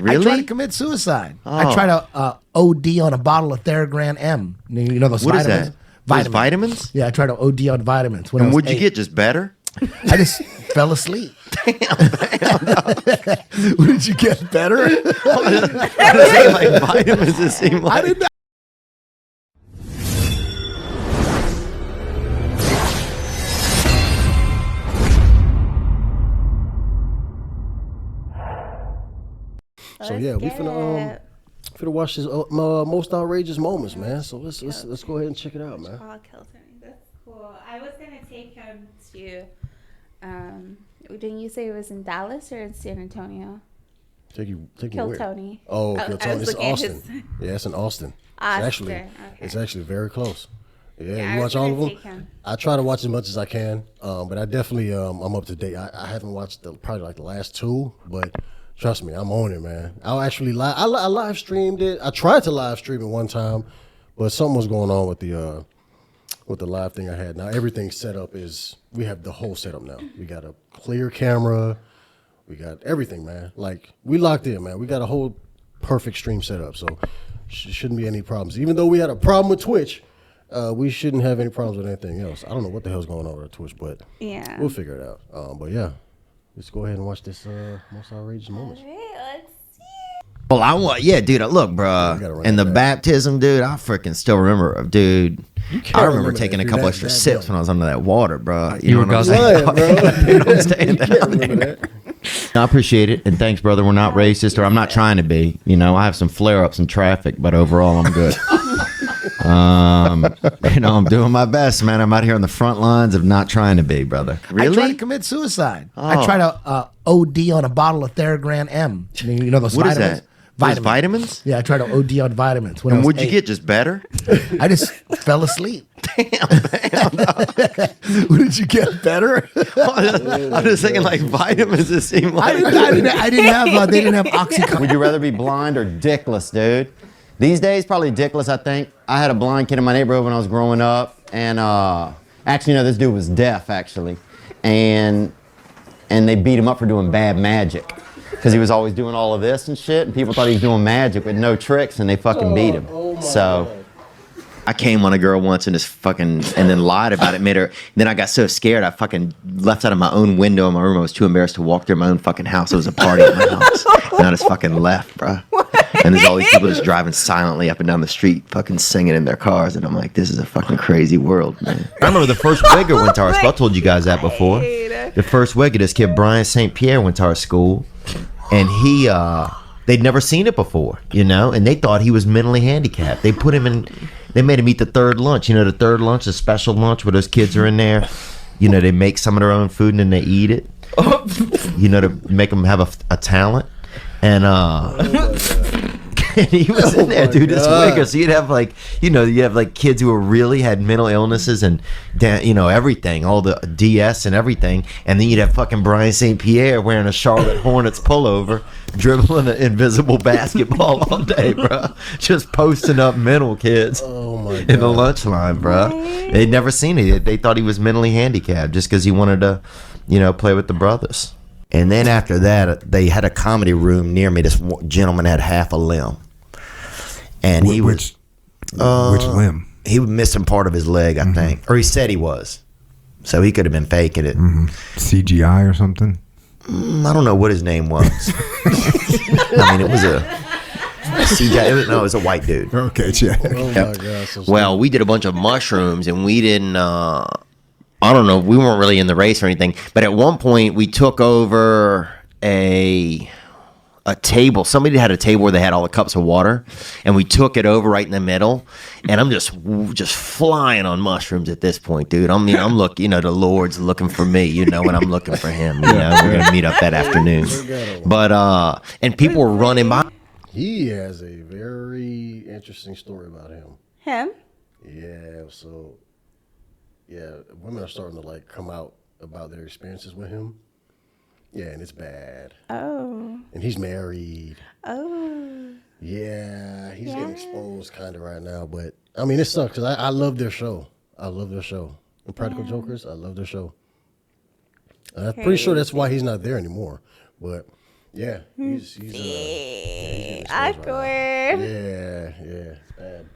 Really? I tried to commit suicide. Oh. I tried to OD on a bottle of Theragram M. You know those What is vitamins? that? Those vitamins? Yeah, I tried to OD on vitamins. When I And was what'd you 8. get? Just better? I just fell asleep. What did you get? Better? I was saying, like vitamins. It seemed like. I didn't know. So yeah, we finna watch his most outrageous moments, man. So let's go ahead and check it out, man. That's cool. I was gonna take him to. Didn't you say it was in Dallas or in San Antonio? Take you Kill where? Tony. Oh, Kill I Tony. was It's looking at Austin. Yeah, it's in Austin. Austin. It's actually very close. Yeah, Yeah, you I watch was all gonna of take them. him. I try to watch as much as I can, but I definitely I'm up to date. I haven't watched probably like the last 2, but trust me, I'm on it, man. I'll actually I live streamed it. I tried to live stream it one time, but something was going on with the live thing I had. Now everything's set up we have the whole setup now. We got a clear camera. We got everything, man. Like, we locked in, man. We got a whole perfect stream set up, so shouldn't be any problems. Even though we had a problem with Twitch, we shouldn't have any problems with anything else. I don't know what the hell's going on with Twitch, but Yeah. we'll figure it out. But yeah, let's go ahead and watch this most outrageous moments. Let's see. Well, I want, yeah, dude. Look, bro, and the baptism, dude. I freaking still remember, dude. I remember taking a couple extra sips when I was under that water, bro. You know what I'm saying? Dude, I'm staying down there. I appreciate it, and thanks, brother. We're not racist, or I'm not trying to be. You know, I have some flare-ups in traffic, but overall, I'm good. I'm doing my best, man. I'm out here on the front lines of not trying to be, brother. I tried to commit suicide. I tried to OD on a bottle of Theragram M. You know those What is vitamins? that? Those vitamins? Yeah, I tried to OD on vitamins. And what'd you get? Just better? I just fell asleep. Damn. What did you get? Better? I'm just thinking like vitamins. It seemed like. I didn't have. They didn't have Oxycontin. Would you rather be blind or dickless, dude? These days, probably dickless, I think. I had a blind kid in my neighborhood when I was growing up. And actually, no, this dude was deaf, actually. And they beat him up for doing bad magic. Because he was always doing all of this and shit. And people thought he was doing magic with no tricks. And they fucking beat him. So I came on a girl once and and then lied about it. Made her. Then I got so scared, I fucking left out of my own window in my room. I was too embarrassed to walk through my own fucking house. It was a party at my house. And I just fucking left, bro. And there's all these people just driving silently up and down the street, fucking singing in their cars. And I'm like, this is a fucking crazy world, man. I remember the first Wigger went to our school. I told you guys that before. The first Wigger, this kid, Brian St. Pierre, went to our school. And they'd never seen it before, you know? And they thought he was mentally handicapped. They put him in, they made him eat the third lunch. You know, the third lunch, the special lunch where those kids are in there. You know, they make some of their own food and then they eat it. You know, to make them have a talent. And and he was in there, dude. This Wigger. So you'd have like kids who really had mental illnesses and everything, all the DS and everything. And then you'd have fucking Brian St. Pierre wearing a Charlotte Hornets pullover, dribbling an invisible basketball all day, bro. Just posting up mental kids in the lunch line, bro. They'd never seen it. They thought he was mentally handicapped just because he wanted to, play with the brothers. And then after that, they had a comedy room near me. This gentleman had half a limb. And which limb? He was missing part of his leg, I think. Or he said he was. So he could have been faking it. CGI or something? I don't know what his name was. I mean, it was a CGI. It was a white dude. Okay, yeah. Oh my God. Well, we did a bunch of mushrooms, and we didn't... I don't know. We weren't really in the race or anything. But at one point, we took over a table. Somebody had a table where they had all the cups of water, and we took it over right in the middle. And I'm just flying on mushrooms at this point, dude. I'm looking. The Lord's looking for me, and I'm looking for Him. We're gonna meet up that afternoon. But and people were running by. He has a very interesting story about him. Him? Yeah. So. Yeah, women are starting to come out about their experiences with him. Yeah, and it's bad. Oh. And he's married. Oh. Yeah, he's getting exposed kind of right now. But I mean, it sucks because I love their show. Impractical Jokers, I love their show. And I'm pretty sure that's why he's not there anymore. But Yeah, he's Awkward. Yeah. Bad.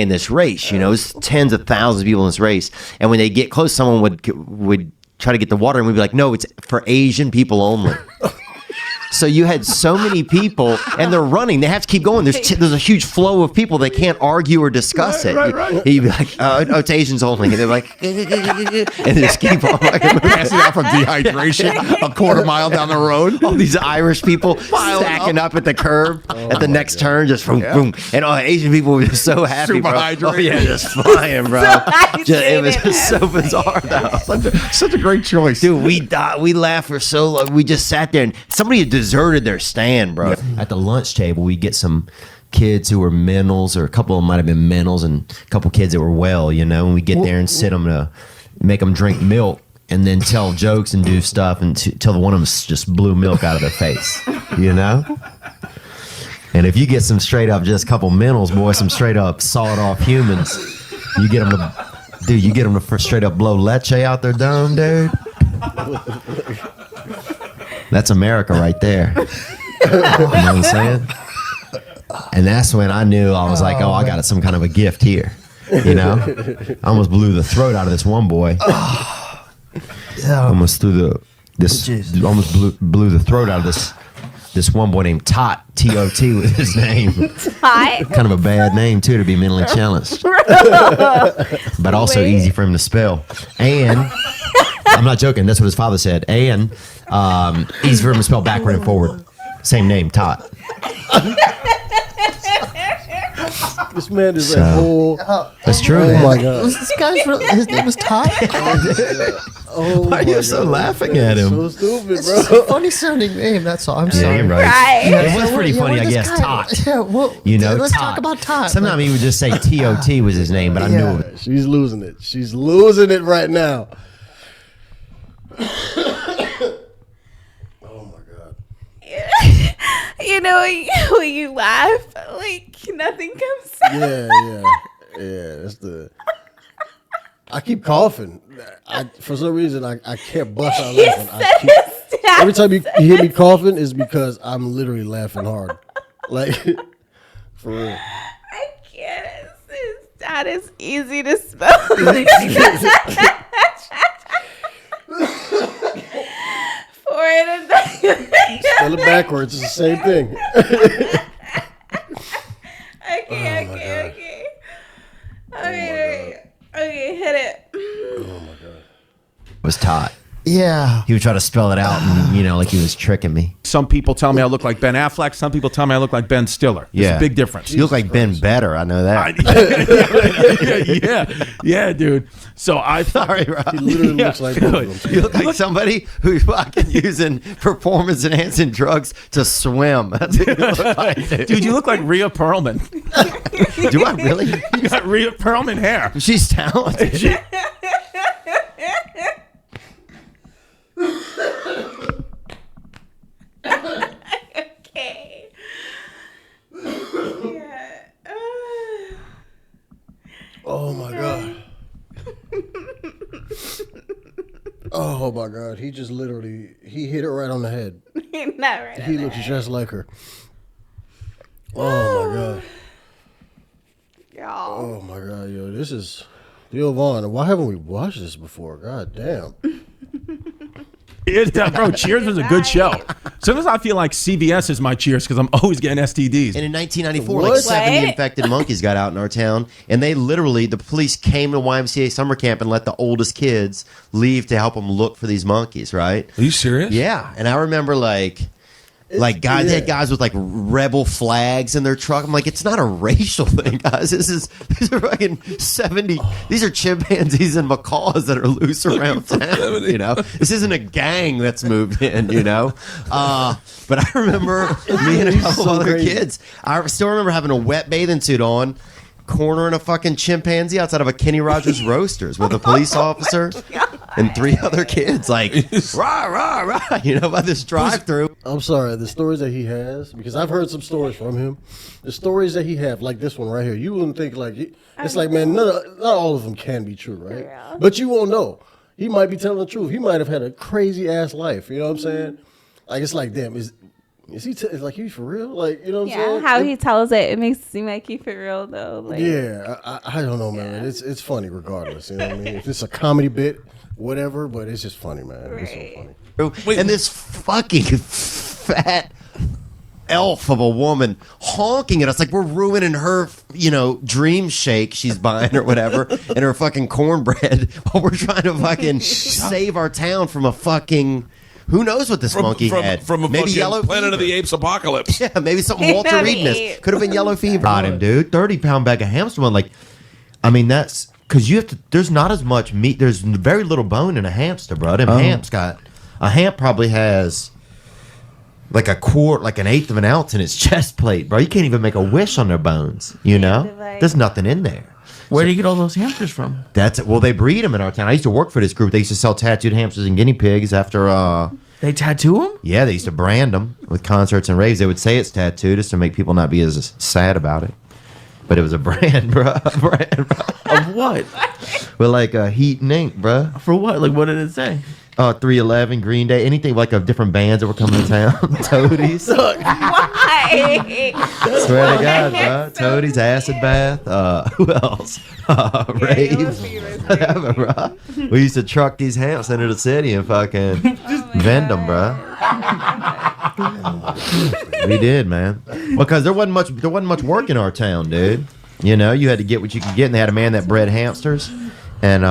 In this race, it's tens of thousands of people in this race, and when they get close, someone would try to get the water, and we'd be like, no, it's for Asian people only. So you had so many people, and they're running. They have to keep going. There's a huge flow of people. They can't argue or discuss it. Right. You'd be like, oh, it's Asians only. And they're like, and they just keep on passing out from dehydration a quarter mile down the road. All these Irish people stacking up at the curb at the next turn, just boom, boom. And all Asian people were just so happy, Super bro. hydrated. Oh, yeah, just flying, bro. It was just so bizarre, though. Such a great choice. Dude, we laughed for so long. We just sat there, and somebody had deserted their stand, bro. At the lunch table, we get some kids who were mentals, or a couple of them might have been mentals, and a couple kids that were well, and we get there and sit them to make them drink milk and then tell jokes and do stuff until one of them just blew milk out of their face, And if you get some straight up, just a couple mentals, boy, some straight up sawed off humans, you get them to straight up blow leche out their dome, dude. That's America right there. You know what I'm saying? And that's when I knew, I was like, I got some kind of a gift here. I almost blew the throat out of this one boy. Almost blew the throat out of this one boy named Tot. T-O-T was his name. Tot? Kind of a bad name too, to be mentally challenged. But also easy for him to spell. And I'm not joking, that's what his father said. And easy for him to spell backward and forward. Same name, Tot. This man is a whole. That's true. Oh my God. This guy's his name was Todd. Why are you so laughing at him? So stupid, It's just bro. a funny sounding name. That's all. I'm Yeah, sorry. you're right. Right. It was pretty funny, I guess. Tot. Yeah, well, let's talk about Todd. Sometimes he would just say T-O-T was his name, but I knew it. She's losing it. She's losing it right now. When you laugh, like nothing comes out. Yeah. That's the. I keep coughing. For some reason, I can't bust out laughing. Every time you hear me coughing, is because I'm literally laughing hard. Like, for real. I can't. That is easy to spell. Forward and back. Spell it backwards. It's the same thing. Okay, hit it. It was Tot. Yeah. He would try to spell it out, and like he was tricking me. Some people tell me I look like Ben Affleck. Some people tell me I look like Ben Stiller. There's a big difference. You look like Ben Better. I know that. Yeah, dude. So I Sorry, Rob. He literally looks like both of them. You look like somebody who's fucking using performance-enhancing drugs to swim. That's what you look like, dude, you look like Rhea Perlman. Do I really? You got Rhea Perlman hair. She's talented. Okay. Yeah. Oh my God. Oh my God. He just literally, he hit it right on the head. Not right. He looks just like her. Oh my God. Y'all. Oh my God, yo. This is Theo Vaughn. Why haven't we watched this before? God damn. Bro, Cheers was a good show. Sometimes I feel like CVS is my Cheers because I'm always getting STDs. And in 1994, What? like 70 infected monkeys got out in our town, and the police came to YMCA summer camp and let the oldest kids leave to help them look for these monkeys, right? Are you serious? Yeah, and I remember they had guys with like rebel flags in their truck. I'm like, it's not a racial thing, guys. These are fucking 70. These are chimpanzees and macaws that are loose around town. This isn't a gang that's moved in. But I remember me and a couple other kids. I still remember having a wet bathing suit on, cornering a fucking chimpanzee outside of a Kenny Rogers Roasters with a police officer and 3 other kids, like rah rah rah, by this drive-through. I'm sorry, the stories that he has, because I've heard some stories from him. The stories that he have, like this one right here, you wouldn't think it's like, man, not all of them can be true, right? Yeah. But you won't know. He might be telling the truth. He might have had a crazy ass life. You know what I'm saying? Like, it's like, damn, Is he like he for real? Like, you know what I'm Yeah, saying? how he tells it makes it seem like he for real though. Like, Yeah, I don't know, man. It's funny regardless. You know what I mean? If it's a comedy bit, whatever, but it's just funny, man. It's so funny. And this fucking fat elf of a woman honking at us like we're ruining her, dream shake she's buying or whatever, and her fucking cornbread while we're trying to fucking save our town from a fucking. Who knows what this monkey had? From a maybe fucking yellow Planet fever. of the Apes apocalypse. Yeah, maybe something Walter Reed missed. Could have been yellow fever. Got him, dude. 30-pound bag of hamster bone. Like, I mean, that's because you have to. There's not as much meat. There's very little bone in a hamster, bro. Them hamps got a hamp probably has like a quart, like an eighth of an ounce in its chest plate, bro. You can't even make a wish on their bones. You know, there's nothing in there. Where do you get all those hamsters from? That's it. Well, they breed them in our town. I used to work for this group. They used to sell tattooed hamsters and guinea pigs after. They tattoo them? Yeah, they used to brand them with concerts and raves. They would say it's tattooed just to make people not be as sad about it. But it was a brand, bro. Of what? With like heat and ink, bro. For what? Like, what did it say? 311, Green Day, anything like of different bands that were coming to town. Toadies. Why? Swear to God, bro. Toadies, Acid Bath. Who else? Rave. Whatever, bro. We used to truck these hamps into the city and fucking vend them, bro. We did, man. Because there wasn't much work in our town, dude. You know, you had to get what you could get, and they had a man that bred hamsters, and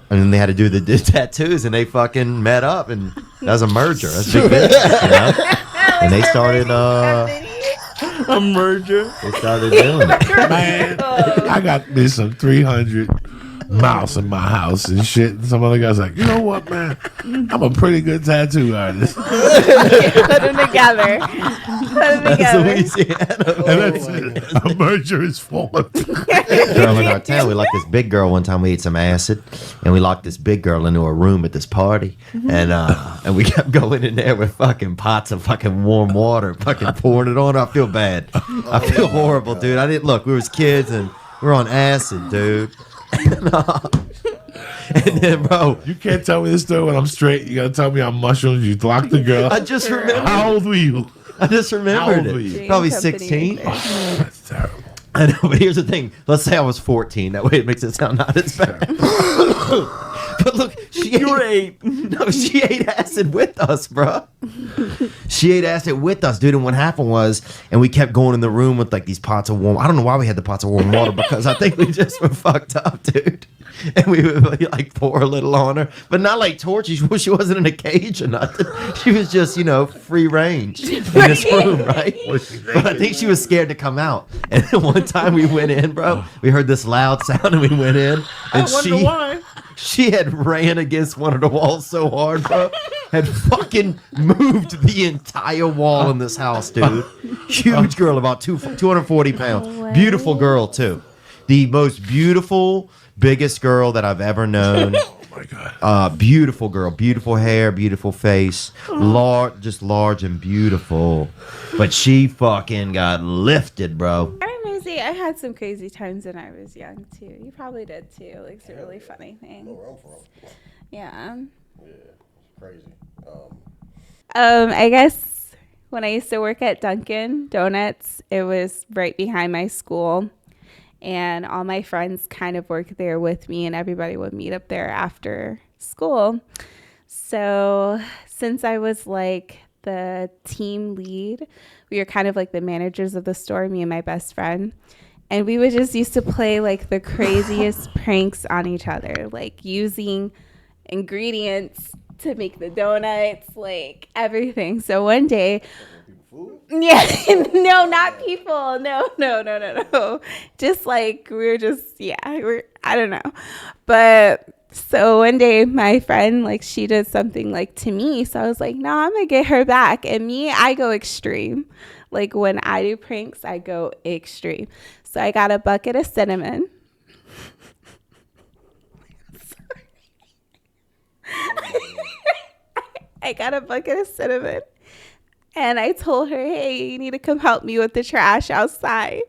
then they had to do the tattoos, and they fucking met up, and that was a merger. That's big business, you know. And they started A merger. they started doing it. Man, I got me some 300 mouse in my house and shit. And some other guy's like, you know what, man? I'm a pretty good tattoo artist. Put them together. That's Louisiana. And that's it. A merger is formed. Girl in our town, we locked this big girl one time. We ate some acid, and we locked this big girl into a room at this party, and we kept going in there with fucking pots of fucking warm water, fucking pouring it on her. I feel bad. I feel horrible, dude. I didn't look. We was kids, and we were on acid, dude. And then, bro, You can't tell me this story when I'm straight. You gotta tell me on mushrooms. You locked the girl. I just remembered. How old were you? I just How remembered old were it. you? Probably Company 16. That's terrible. I know, but here's the thing. Let's say I was 14. That way it makes it sound not as bad. But look, she ate. No, she ate acid with us, bro. She ate acid with us, dude. And what happened was, and we kept going in the room with like these pots of warm. I don't know why we had the pots of warm water because I think we just were fucked up, dude. And we would like pour a little on her, but not like torture. She wasn't in a cage or nothing. She was just, free range in this room, right? But I think she was scared to come out. And then one time we went in, bro. We heard this loud sound, and we went in, and Why? she had ran against one of the walls so hard, bro. Had fucking moved the entire wall in this house, dude. Huge girl, about 240 pounds. Beautiful girl, too. The most beautiful, biggest girl that I've ever known. Oh my God. Beautiful girl. Beautiful hair, beautiful face. Large and beautiful. But she fucking got lifted, bro. I remember saying I had some crazy times when I was young too. You probably did too. Like some really funny things. Yeah. Crazy. I guess when I used to work at Dunkin' Donuts, it was right behind my school. And all my friends kind of worked there with me, and everybody would meet up there after school. So since I was like the team lead, we were kind of like the managers of the store, me and my best friend. And we would just used to play like the craziest pranks on each other, like using ingredients to make the donuts, like everything. So one day, no, not people. No. Just like I don't know. But so one day my friend, like she did something like to me. So I was like, no, I'm going to get her back. And me, I go extreme. Like when I do pranks, I go extreme. So I got a bucket of cinnamon. I got a bucket of cinnamon. And I told her, hey, you need to come help me with the trash outside.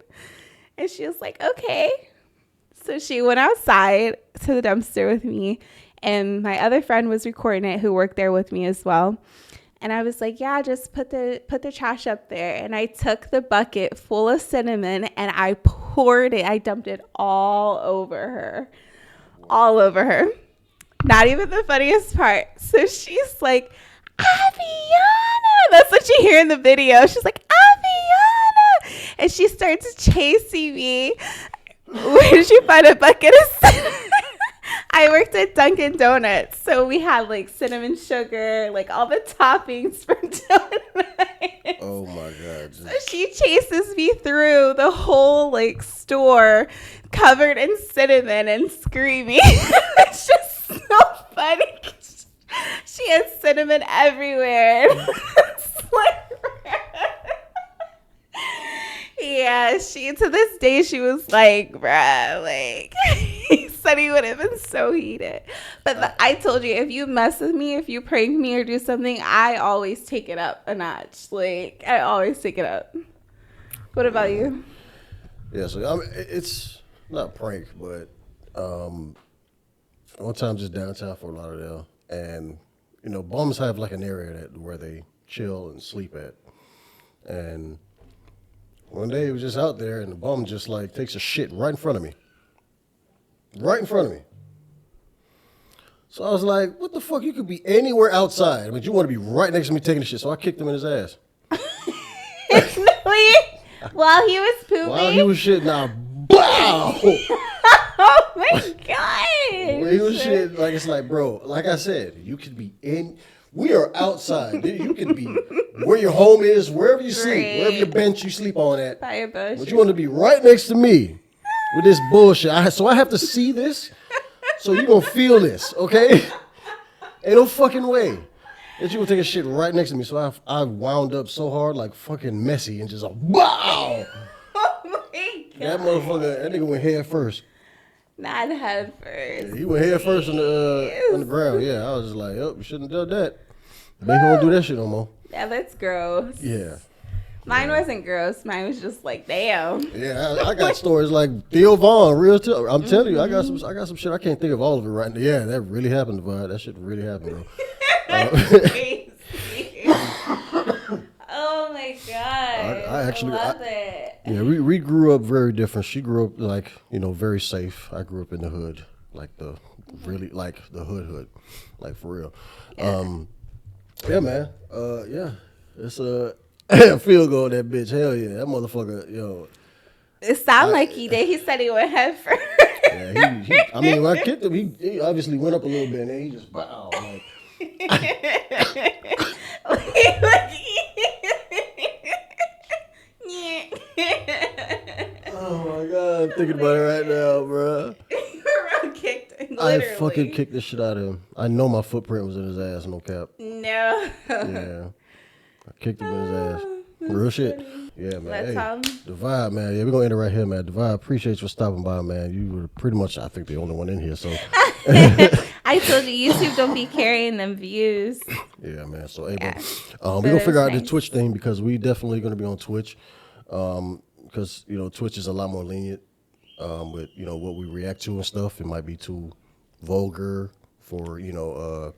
And she was like, okay. So she went outside to the dumpster with me. And my other friend was recording it, who worked there with me as well. And I was like, yeah, just put the trash up there. And I took the bucket full of cinnamon and I poured it. I dumped it all over her. All over her. Not even the funniest part. So she's like, Aviana. That's what you hear in the video. She's like, Aviana. And she starts chasing me. Where did you find a bucket of cinnamon? I worked at Dunkin' Donuts, so we had like cinnamon sugar, like all the toppings for donuts. Oh my God. So she chases me through the whole like store covered in cinnamon and screaming. It's just so funny. She had cinnamon everywhere. It's like, yeah, to this day, she was like, bruh, like, he said he would have been so heated. But I told you, if you mess with me, if you prank me or do something, I always take it up a notch. Like, I always take it up. What about you? Yeah, so I mean, it's not a prank, but one time just downtown Fort Lauderdale, and, you know, bums have like an area where they chill and sleep at. And one day he was just out there and the bum just like takes a shit right in front of me. Right in front of me. So I was like, what the fuck? You could be anywhere outside, but you want to be right next to me taking a shit. So I kicked him in his ass. While he was pooping? While he was shitting out. Wow! Oh my God. When he was shitting, like, it's like, bro, like I said, you could be we are outside. You could be where your home is, wherever you sleep, wherever your bench you sleep on at. By a bush. But you want to be right next to me with this bullshit. So I have to see this. So you gonna feel this, okay? Ain't no fucking way that you gonna take a shit right next to me. So I wound up so hard, like fucking messy, and just like, wow. Oh my God. That motherfucker, that nigga went head first. Not head first. Yeah, he went head first on the ground. Yeah, I was just like, oh, you shouldn't have done that. They ain't gonna do that shit no more. Yeah, that's gross. Yeah. Mine wasn't gross. Mine was just like, damn. Yeah, I got stories like Theo Vaughn, real talk. I'm telling you, I got some shit. I can't think of all of it right now. Yeah, that really happened, Divine. That shit really happened, bro. Crazy. Oh my God. I actually love it. Yeah, we grew up very different. She grew up like, you know, very safe. I grew up in the hood, like the hood, like for real. Yeah, man. Yeah, it's a field goal. That bitch, hell yeah, that motherfucker, yo. It sounded like he did. He said he went head first. Yeah, I mean, when I kicked him, he obviously went up a little bit, and then he just bowed. Like, oh my God, I'm thinking about it right now, bro. I fucking kicked the shit out of him. I know my footprint was in his ass, no cap. No. Yeah. I kicked him in his ass. Real shit. Yeah, man. Let's The vibe, man. Yeah, we're going to end it right here, man. The vibe, appreciate you for stopping by, man. You were pretty much, I think, the only one in here, so. I told you, YouTube don't be carrying them views. Yeah, man. So, hey, we're going to figure out the Twitch thing because we definitely going to be on Twitch because, you know, Twitch is a lot more lenient with, you know, what we react to and stuff. It might be too vulgar for, you know,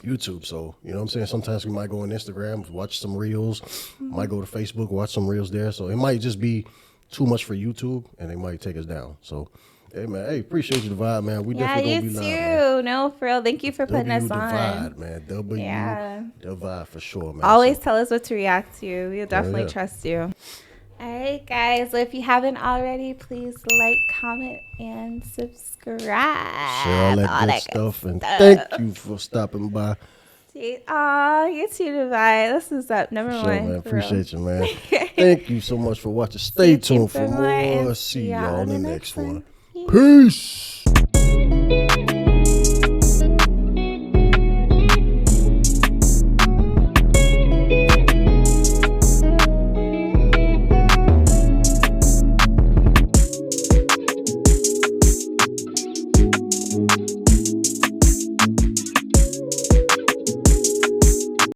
YouTube. So, you know what I'm saying? Sometimes we might go on Instagram, watch some reels, might go to Facebook, watch some reels there. So it might just be too much for YouTube and they might take us down. So, hey, man, appreciate you, the vibe, man. We definitely going to be live, man. No, for real. Thank you for putting us on. Vibe, man. The vibe for sure, man. Always tell us what to react to. We'll definitely trust you. All right, guys. Well, if you haven't already, please like, comment, and subscribe. Share all that good stuff. And thank you for stopping by. Aw, you too, Divide. This is up number one. Man. Appreciate you, man. Thank you so much for watching. Stay tuned for more. See y'all in the next one. Peace.